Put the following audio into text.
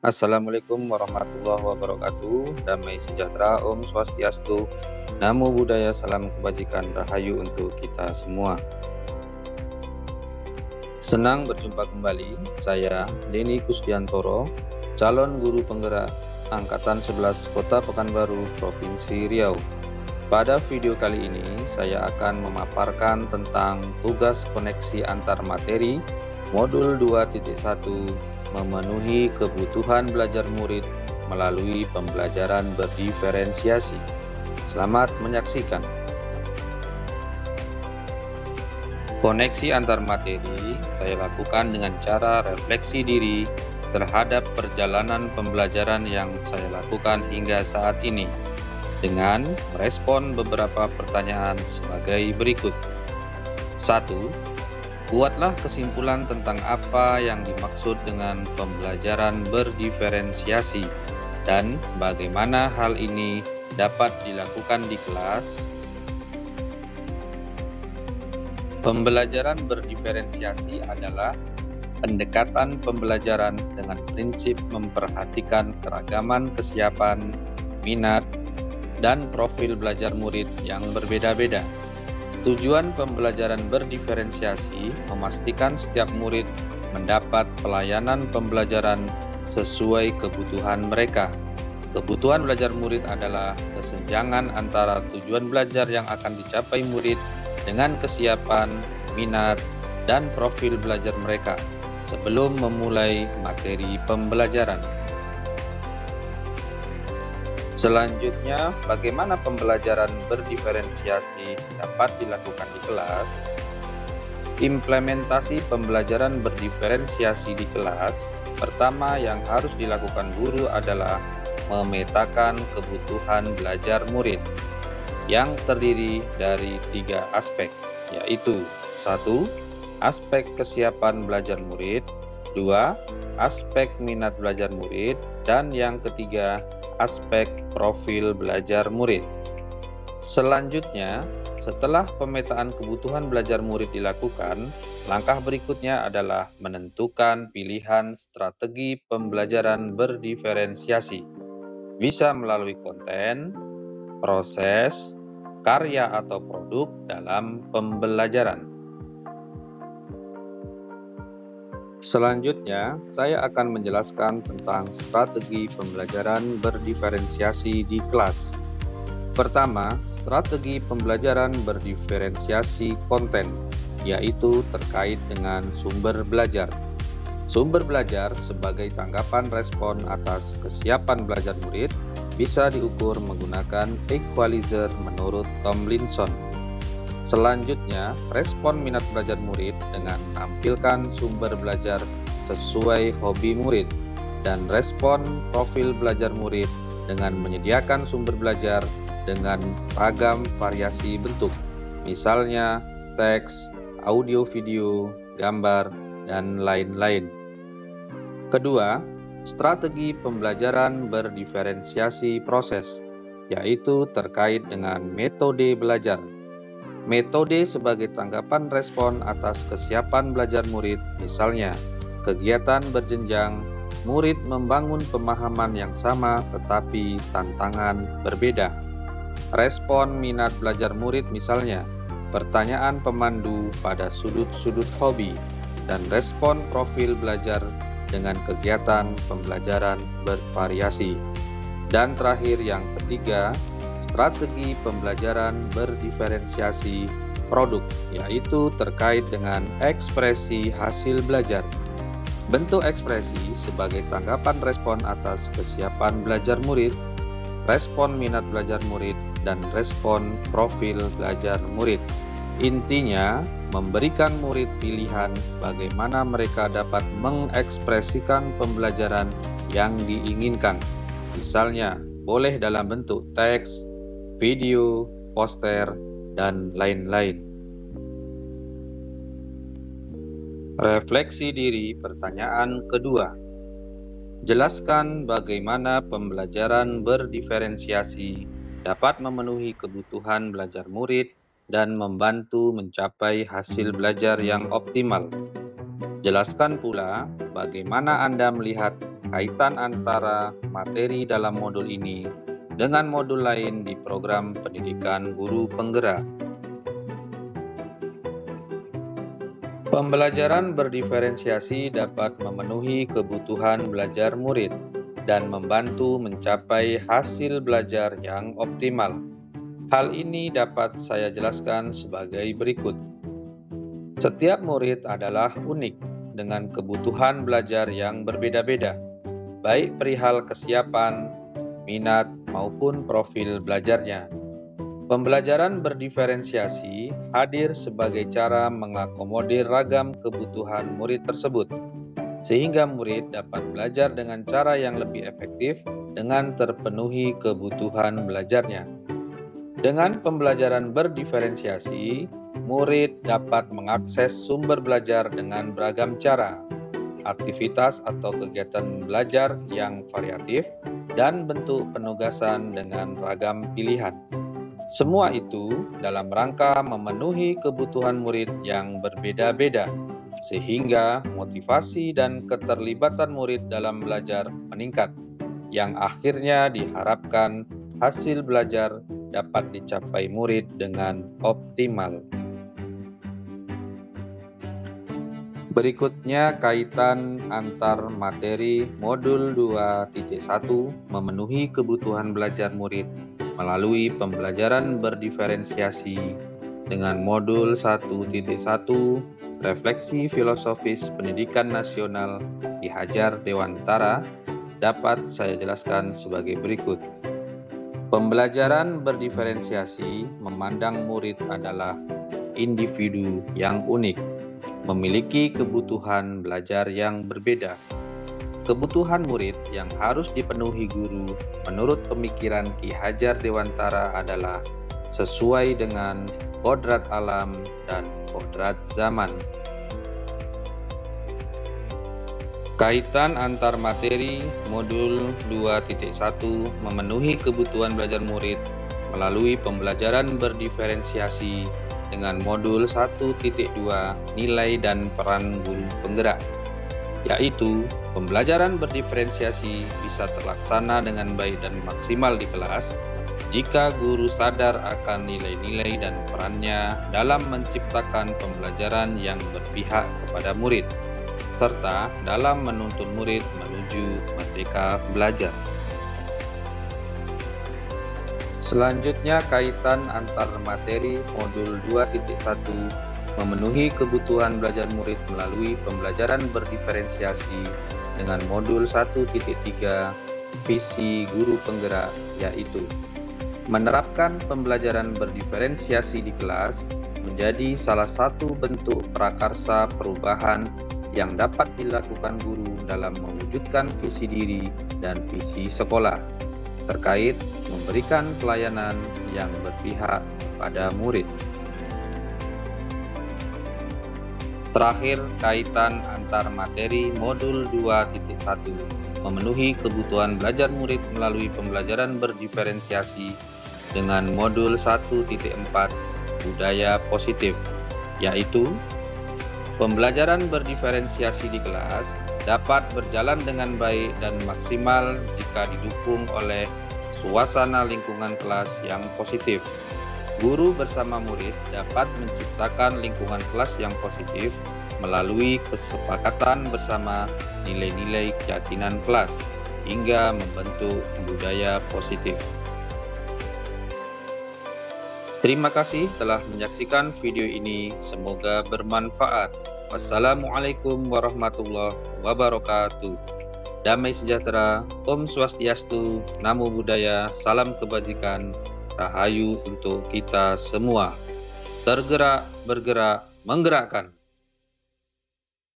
Assalamualaikum warahmatullahi wabarakatuh. Damai sejahtera, Om Swastiastu, Namo Buddhaya, salam kebajikan, rahayu untuk kita semua. Senang berjumpa kembali, saya Denny Kusdiantoro, calon guru penggerak Angkatan 11 Kota Pekanbaru, Provinsi Riau. Pada video kali ini, saya akan memaparkan tentang tugas koneksi antar materi Modul 2.1 memenuhi kebutuhan belajar murid melalui pembelajaran berdiferensiasi. Selamat menyaksikan. Koneksi antar materi saya lakukan dengan cara refleksi diri terhadap perjalanan pembelajaran yang saya lakukan hingga saat ini, dengan merespon beberapa pertanyaan sebagai berikut. 1. Buatlah kesimpulan tentang apa yang dimaksud dengan pembelajaran berdiferensiasi dan bagaimana hal ini dapat dilakukan di kelas. Pembelajaran berdiferensiasi adalah pendekatan pembelajaran dengan prinsip memperhatikan keragaman kesiapan, minat, dan profil belajar murid yang berbeda-beda. Tujuan pembelajaran berdiferensiasi memastikan setiap murid mendapat pelayanan pembelajaran sesuai kebutuhan mereka. Kebutuhan belajar murid adalah kesenjangan antara tujuan belajar yang akan dicapai murid dengan kesiapan, minat, dan profil belajar mereka sebelum memulai materi pembelajaran. Selanjutnya, bagaimana pembelajaran berdiferensiasi dapat dilakukan di kelas? Implementasi pembelajaran berdiferensiasi di kelas, pertama yang harus dilakukan guru adalah memetakan kebutuhan belajar murid, yang terdiri dari 3 aspek, yaitu 1. Aspek kesiapan belajar murid, 2. Aspek minat belajar murid, dan yang ketiga, aspek profil belajar murid. Selanjutnya, setelah pemetaan kebutuhan belajar murid dilakukan, langkah berikutnya adalah menentukan pilihan strategi pembelajaran berdiferensiasi. Bisa melalui konten, proses, karya atau produk dalam pembelajaran. Selanjutnya, saya akan menjelaskan tentang strategi pembelajaran berdiferensiasi di kelas. Pertama, strategi pembelajaran berdiferensiasi konten, yaitu terkait dengan sumber belajar. Sumber belajar sebagai tanggapan respon atas kesiapan belajar murid bisa diukur menggunakan equalizer menurut Tomlinson. Selanjutnya, respon minat belajar murid dengan menampilkan sumber belajar sesuai hobi murid, dan respon profil belajar murid dengan menyediakan sumber belajar dengan ragam variasi bentuk, misalnya teks, audio video, gambar, dan lain-lain. Kedua, strategi pembelajaran berdiferensiasi proses, yaitu terkait dengan metode belajar. Metode sebagai tanggapan respon atas kesiapan belajar murid, misalnya kegiatan berjenjang, murid membangun pemahaman yang sama tetapi tantangan berbeda. Respon minat belajar murid, misalnya pertanyaan pemandu pada sudut-sudut hobi, dan respon profil belajar dengan kegiatan pembelajaran bervariasi. Dan terakhir, yang ketiga, strategi pembelajaran berdiferensiasi produk, yaitu terkait dengan ekspresi hasil belajar. Bentuk ekspresi sebagai tanggapan respon atas kesiapan belajar murid, respon minat belajar murid, dan respon profil belajar murid. Intinya, memberikan murid pilihan bagaimana mereka dapat mengekspresikan pembelajaran yang diinginkan. Misalnya, boleh dalam bentuk teks, video, poster, dan lain-lain. Refleksi diri pertanyaan kedua. Jelaskan bagaimana pembelajaran berdiferensiasi dapat memenuhi kebutuhan belajar murid dan membantu mencapai hasil belajar yang optimal. Jelaskan pula bagaimana Anda melihat kaitan antara materi dalam modul ini dengan modul lain di program pendidikan guru penggerak. Pembelajaran berdiferensiasi dapat memenuhi kebutuhan belajar murid dan membantu mencapai hasil belajar yang optimal. Hal ini dapat saya jelaskan sebagai berikut. Setiap murid adalah unik dengan kebutuhan belajar yang berbeda-beda, baik perihal kesiapan, minat, maupun profil belajarnya. Pembelajaran berdiferensiasi hadir sebagai cara mengakomodir ragam kebutuhan murid tersebut, sehingga murid dapat belajar dengan cara yang lebih efektif dengan terpenuhi kebutuhan belajarnya. Dengan pembelajaran berdiferensiasi, murid dapat mengakses sumber belajar dengan beragam cara, aktivitas atau kegiatan belajar yang variatif, dan bentuk penugasan dengan ragam pilihan. Semua itu dalam rangka memenuhi kebutuhan murid yang berbeda-beda, sehingga motivasi dan keterlibatan murid dalam belajar meningkat, yang akhirnya diharapkan hasil belajar dapat dicapai murid dengan optimal. Berikutnya kaitan antar materi modul 2.1 memenuhi kebutuhan belajar murid melalui pembelajaran berdiferensiasi dengan modul 1.1 refleksi filosofis pendidikan nasional Ki Hajar Dewantara dapat saya jelaskan sebagai berikut. Pembelajaran berdiferensiasi memandang murid adalah individu yang unik, memiliki kebutuhan belajar yang berbeda. Kebutuhan murid yang harus dipenuhi guru menurut pemikiran Ki Hajar Dewantara adalah sesuai dengan kodrat alam dan kodrat zaman. Kaitan antar materi modul 2.1 memenuhi kebutuhan belajar murid melalui pembelajaran berdiferensiasi dengan modul 1.2 nilai dan peran guru penggerak, yaitu pembelajaran berdiferensiasi bisa terlaksana dengan baik dan maksimal di kelas jika guru sadar akan nilai-nilai dan perannya dalam menciptakan pembelajaran yang berpihak kepada murid, serta dalam menuntun murid menuju merdeka belajar. Selanjutnya kaitan antar materi modul 2.1 memenuhi kebutuhan belajar murid melalui pembelajaran berdiferensiasi dengan modul 1.3 visi guru penggerak, yaitu menerapkan pembelajaran berdiferensiasi di kelas menjadi salah satu bentuk prakarsa perubahan yang dapat dilakukan guru dalam mewujudkan visi diri dan visi sekolah terkait memberikan pelayanan yang berpihak pada murid. Terakhir, kaitan antar materi modul 2.1 memenuhi kebutuhan belajar murid melalui pembelajaran berdiferensiasi dengan modul 1.4 budaya positif, yaitu pembelajaran berdiferensiasi di kelas dapat berjalan dengan baik dan maksimal jika didukung oleh suasana lingkungan kelas yang positif. Guru bersama murid dapat menciptakan lingkungan kelas yang positif melalui kesepakatan bersama nilai-nilai keyakinan kelas hingga membentuk budaya positif. Terima kasih telah menyaksikan video ini, semoga bermanfaat. Wassalamualaikum warahmatullahi wabarakatuh. Damai sejahtera, Om Swastiastu, Namo Buddhaya, salam kebajikan, rahayu untuk kita semua. Tergerak, bergerak, menggerakkan.